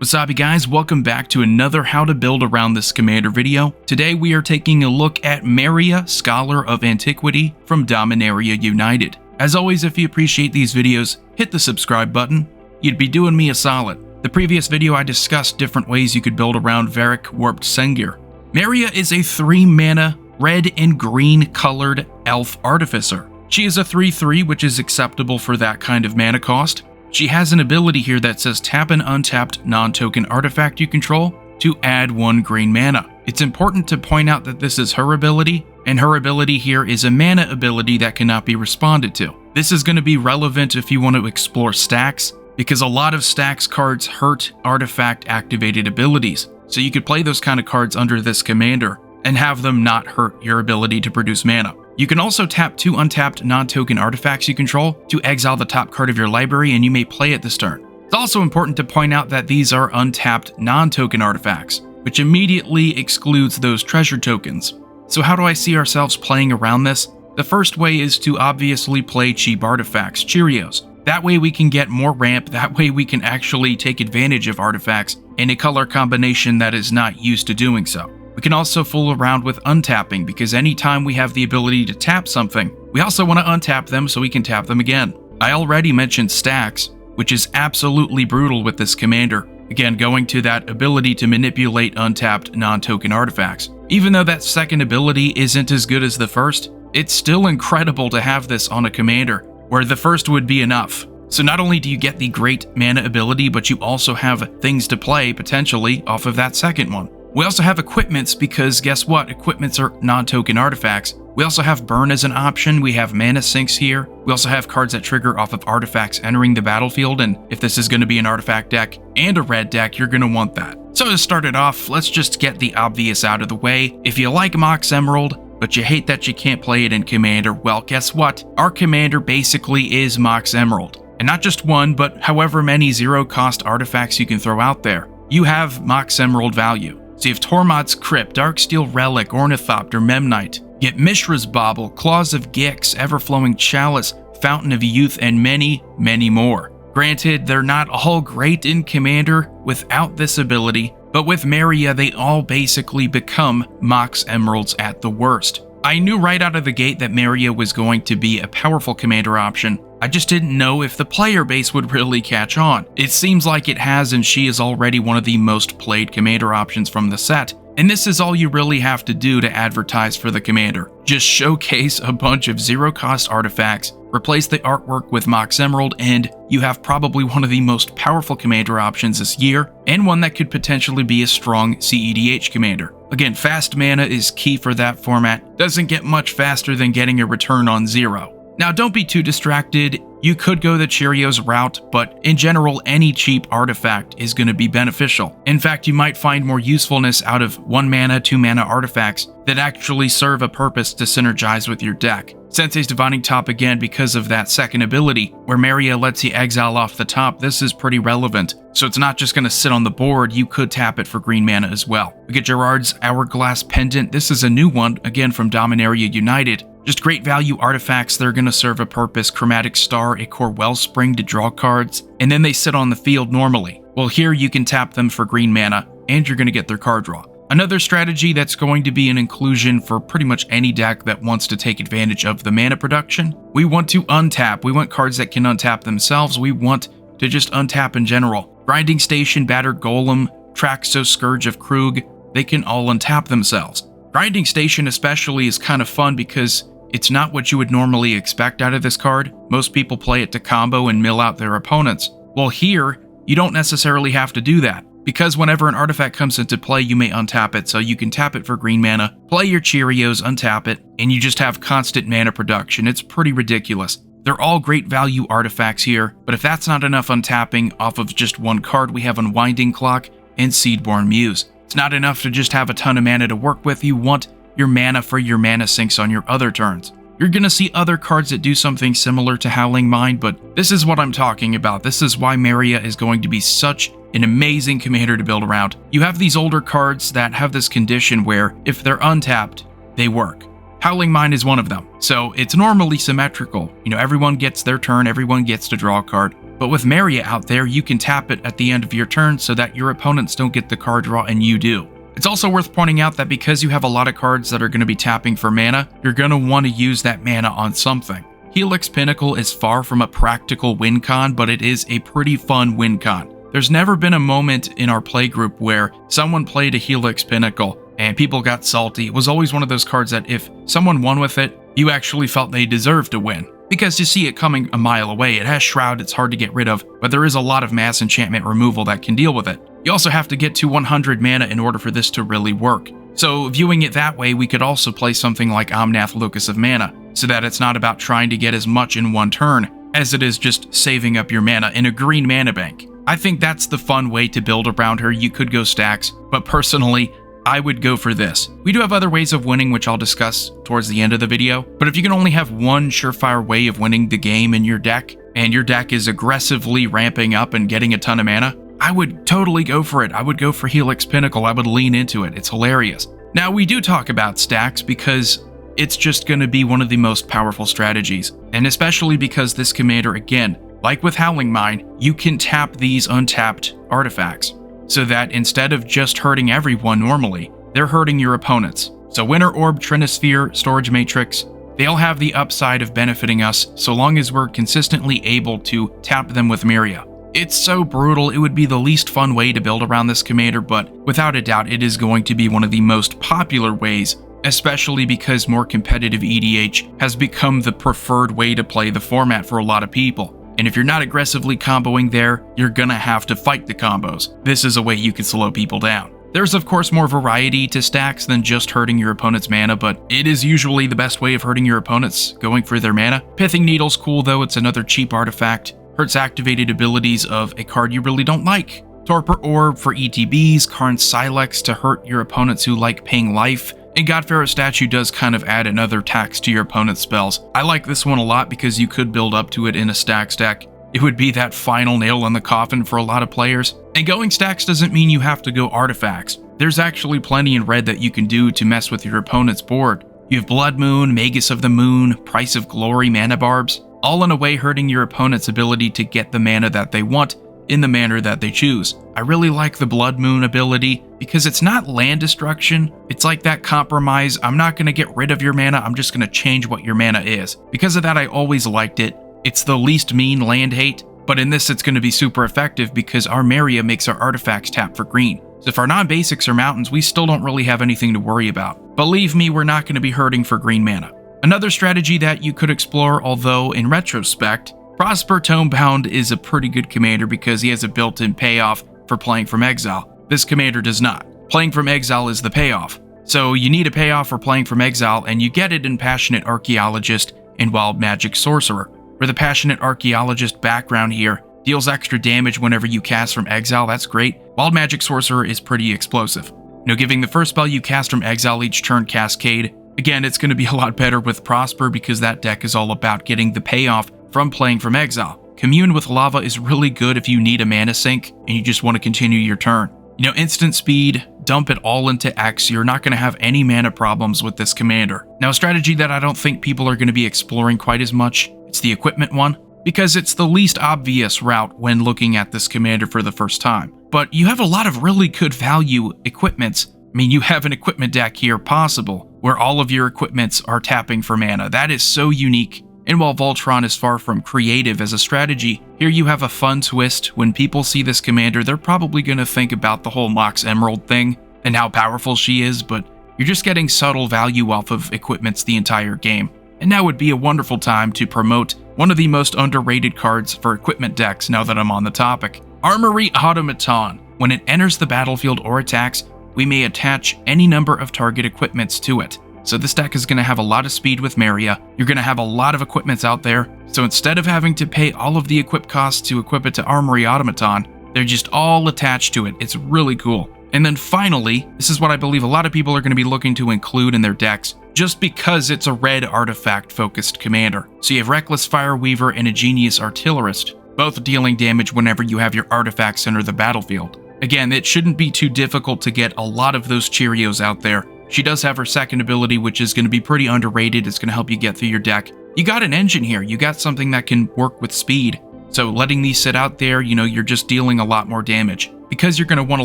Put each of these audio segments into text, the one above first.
Wasabi guys, welcome back to another how to build around this commander video. Today we are taking a look at Meria, Scholar of Antiquity from Dominaria United. As always, if you appreciate these videos, hit the subscribe button. You'd be doing me a solid. The previous video I discussed different ways you could build around Varric Warped Sengir. Meria is a 3-mana, red and green colored elf artificer. She is a 3/3, which is acceptable for that kind of mana cost. She has an ability here that says tap an untapped non-token artifact you control to add 1 green mana. It's important to point out that this is her ability, and her ability here is a mana ability that cannot be responded to. This is going to be relevant if you want to explore stacks, because a lot of stacks cards hurt artifact activated abilities. So you could play those kind of cards under this commander and have them not hurt your ability to produce mana. You can also tap 2 untapped non-token artifacts you control to exile the top card of your library, and you may play it this turn. It's also important to point out that these are untapped non-token artifacts, which immediately excludes those treasure tokens. So how do I see ourselves playing around this? The first way is to obviously play cheap artifacts, Cheerios. That way we can get more ramp, that way we can actually take advantage of artifacts in a color combination that is not used to doing so. We can also fool around with untapping, because anytime we have the ability to tap something, we also want to untap them so we can tap them again. I already mentioned stacks, which is absolutely brutal with this commander. Again, going to that ability to manipulate untapped non-token artifacts. Even though that second ability isn't as good as the first, it's still incredible to have this on a commander, where the first would be enough. So not only do you get the great mana ability, but you also have things to play, potentially, off of that second one. We also have equipments, because guess what? Equipments are non-token artifacts. We also have burn as an option. We have mana sinks here. We also have cards that trigger off of artifacts entering the battlefield, and if this is going to be an artifact deck and a red deck, you're going to want that. So to start it off, let's just get the obvious out of the way. If you like Mox Emerald, but you hate that you can't play it in Commander, well, guess what? Our Commander basically is Mox Emerald. And not just one, but however many zero-cost artifacts you can throw out there. You have Mox Emerald value. So you have Tormod's Crypt, Darksteel Relic, Ornithopter, Memnite. You get Mishra's Bauble, Claws of Gix, Everflowing Chalice, Fountain of Youth, and many, many more. Granted, they're not all great in Commander without this ability, but with Meria, they all basically become Mox Emeralds at the worst. I knew right out of the gate that Meria was going to be a powerful commander option. I just didn't know if the player base would really catch on. It seems like it has, and she is already one of the most played commander options from the set. And this is all you really have to do to advertise for the commander. Just showcase a bunch of zero-cost artifacts, replace the artwork with Mox Emerald, and you have probably one of the most powerful commander options this year, and one that could potentially be a strong CEDH commander. Again, fast mana is key for that format. Doesn't get much faster than getting a return on 0. Now, don't be too distracted. You could go the Cheerios route, but in general, any cheap artifact is going to be beneficial. In fact, you might find more usefulness out of 1 mana, 2 mana artifacts that actually serve a purpose to synergize with your deck. Sensei's Divining Top again because of that second ability, where Meria lets you exile off the top. This is pretty relevant. So it's not just going to sit on the board, you could tap it for green mana as well. We get Gerard's Hourglass Pendant. This is a new one, again from Dominaria United. Just great value artifacts that are going to serve a purpose. Chromatic Star, a core Wellspring to draw cards, and then they sit on the field normally. Well, here you can tap them for green mana, and you're going to get their card draw. Another strategy that's going to be an inclusion for pretty much any deck that wants to take advantage of the mana production. We want to untap. We want cards that can untap themselves. We want to just untap in general. Grinding Station, Battered Golem, Traxos, Scourge of Krug, they can all untap themselves. Grinding Station especially is kind of fun because it's not what you would normally expect out of this card. Most people play it to combo and mill out their opponents. Well, here, you don't necessarily have to do that, because whenever an artifact comes into play, you may untap it, so you can tap it for green mana, play your Cheerios, untap it, and you just have constant mana production. It's pretty ridiculous. They're all great value artifacts here, but if that's not enough untapping off of just one card, we have Unwinding Clock and Seedborn Muse. It's not enough to just have a ton of mana to work with. You want your mana for your mana sinks on your other turns. You're going to see other cards that do something similar to Howling Mine, but this is what I'm talking about. This is why Meria is going to be such an amazing commander to build around. You have these older cards that have this condition where if they're untapped, they work. Howling Mine is one of them. So it's normally symmetrical. You know, everyone gets their turn, everyone gets to draw a card. But with Meria out there, you can tap it at the end of your turn so that your opponents don't get the card draw and you do. It's also worth pointing out that because you have a lot of cards that are going to be tapping for mana, you're going to want to use that mana on something. Helix Pinnacle is far from a practical win con, but it is a pretty fun win con. There's never been a moment in our playgroup where someone played a Helix Pinnacle and people got salty. It was always one of those cards that if someone won with it, you actually felt they deserved to win. Because you see it coming a mile away. It has Shroud, it's hard to get rid of, but there is a lot of mass enchantment removal that can deal with it. You also have to get to 100 mana in order for this to really work. So viewing it that way, we could also play something like Omnath Locus of Mana, so that it's not about trying to get as much in one turn, as it is just saving up your mana in a green mana bank. I think that's the fun way to build around her. You could go stacks, but personally, I would go for this. We do have other ways of winning, which I'll discuss towards the end of the video, but if you can only have one surefire way of winning the game in your deck, and your deck is aggressively ramping up and getting a ton of mana, I would totally go for it. I would go for Helix Pinnacle. I would lean into it. It's hilarious. Now, we do talk about stacks because it's just going to be one of the most powerful strategies, and especially because this commander, again, like with Howling Mine, you can tap these untapped artifacts, so that instead of just hurting everyone normally, they're hurting your opponents. So Winter Orb, Trinisphere, Storage Matrix, they all have the upside of benefiting us so long as we're consistently able to tap them with Meria. It's so brutal, it would be the least fun way to build around this commander, but without a doubt it is going to be one of the most popular ways, especially because more competitive EDH has become the preferred way to play the format for a lot of people. And if you're not aggressively comboing there, you're gonna have to fight the combos. This is a way you can slow people down. There's of course more variety to stacks than just hurting your opponent's mana, but it is usually the best way of hurting your opponents, going for their mana. Pithing Needle's cool though, it's another cheap artifact. Hurts activated abilities of a card you really don't like. Torpor Orb for ETBs, Karn Silex to hurt your opponents who like paying life. And Godpharaoh Statue does kind of add another tax to your opponent's spells. I like this one a lot because you could build up to it in a stacks deck. It would be that final nail in the coffin for a lot of players. And going stacks doesn't mean you have to go artifacts. There's actually plenty in red that you can do to mess with your opponent's board. You have Blood Moon, Magus of the Moon, Price of Glory, Mana Barbs, all in a way hurting your opponent's ability to get the mana that they want in the manner that they choose. I really like the Blood Moon ability because it's not land destruction. It's like that compromise. I'm not going to get rid of your mana, I'm just going to change what your mana is. Because of that, I always liked it. It's the least mean land hate, but in this it's going to be super effective because our Meria makes our artifacts tap for green. So if our non-basics are mountains, we still don't really have anything to worry about. Believe me, we're not going to be hurting for green mana. Another strategy that you could explore, although in retrospect, Prosper Tomebound is a pretty good commander because he has a built-in payoff for playing from exile. This commander does not. Playing from exile is the payoff. So you need a payoff for playing from exile, and you get it in Passionate Archaeologist and Wild Magic Sorcerer, where the Passionate Archaeologist background here deals extra damage whenever you cast from exile. That's great. Wild Magic Sorcerer is pretty explosive. You know, giving the first spell you cast from exile each turn Cascade. Again, it's going to be a lot better with Prosper because that deck is all about getting the payoff from playing from exile. Commune with Lava is really good if you need a mana sink and you just want to continue your turn. You know, instant speed, dump it all into X, you're not going to have any mana problems with this commander. Now, a strategy that I don't think people are going to be exploring quite as much, it's the equipment one, because it's the least obvious route when looking at this commander for the first time. But you have a lot of really good value equipments. I mean, you have an equipment deck here possible, where all of your equipments are tapping for mana. That is so unique. And while Voltron is far from creative as a strategy, here you have a fun twist. When people see this commander, they're probably going to think about the whole Mox Emerald thing and how powerful she is, but you're just getting subtle value off of equipments the entire game. And now would be a wonderful time to promote one of the most underrated cards for equipment decks now that I'm on the topic. Armory Automaton. When it enters the battlefield or attacks, we may attach any number of target equipments to it. So this deck is going to have a lot of speed with Meria. You're going to have a lot of equipments out there. So instead of having to pay all of the equip costs to equip it to Armory Automaton, they're just all attached to it. It's really cool. And then finally, this is what I believe a lot of people are going to be looking to include in their decks, just because it's a red artifact-focused commander. So you have Reckless Fireweaver and a Genius Artillerist, both dealing damage whenever you have your artifacts enter the battlefield. Again, it shouldn't be too difficult to get a lot of those Cheerios out there. She does have her second ability, which is going to be pretty underrated. It's going to help you get through your deck. You got an engine here. You got something that can work with speed. So letting these sit out there, you're just dealing a lot more damage. Because you're going to want a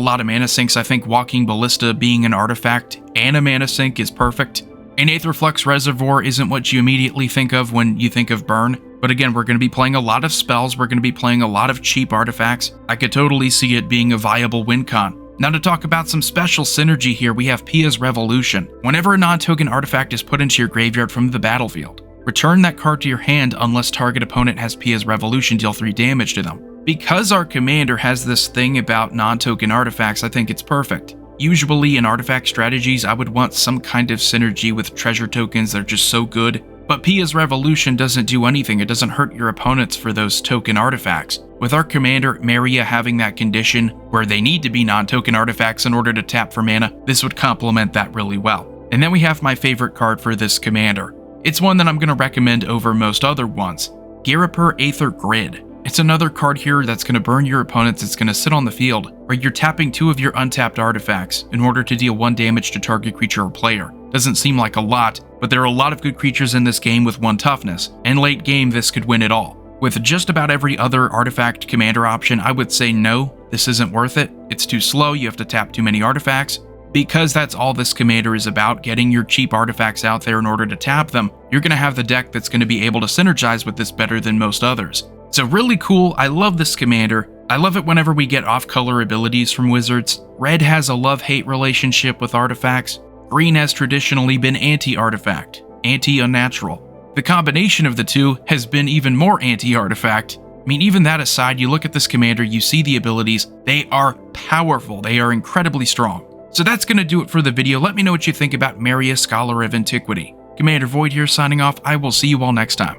lot of mana sinks, I think Walking Ballista being an artifact and a mana sink is perfect. An Aetherflux Reservoir isn't what you immediately think of when you think of burn, but again, we're going to be playing a lot of spells, we're going to be playing a lot of cheap artifacts. I could totally see it being a viable win con. Now to talk about some special synergy here, we have Pia's Revolution. Whenever a non-token artifact is put into your graveyard from the battlefield, return that card to your hand unless target opponent has Pia's Revolution, deal 3 damage to them. Because our commander has this thing about non-token artifacts, I think it's perfect. Usually in artifact strategies, I would want some kind of synergy with treasure tokens that are just so good, but Pia's Revolution doesn't do anything, it doesn't hurt your opponents for those token artifacts. With our commander, Meria, having that condition where they need to be non-token artifacts in order to tap for mana, this would complement that really well. And then we have my favorite card for this commander. It's one that I'm going to recommend over most other ones, Ghirapur Aether Grid. It's another card here that's going to burn your opponents. It's going to sit on the field, where you're tapping 2 of your untapped artifacts in order to deal 1 damage to target creature or player. Doesn't seem like a lot, but there are a lot of good creatures in this game with 1 toughness, and late game this could win it all. With just about every other artifact commander option, I would say no, this isn't worth it. It's too slow, you have to tap too many artifacts. Because that's all this commander is about, getting your cheap artifacts out there in order to tap them, you're going to have the deck that's going to be able to synergize with this better than most others. So really cool, I love this commander. I love it whenever we get off-color abilities from Wizards. Red has a love-hate relationship with artifacts. Green has traditionally been anti-artifact, anti-unnatural. The combination of the two has been even more anti-artifact. I mean, even that aside, you look at this commander, you see the abilities, they are powerful, they are incredibly strong. So that's going to do it for the video. Let me know what you think about Meria, Scholar of Antiquity. Commander Void here signing off. I will see you all next time.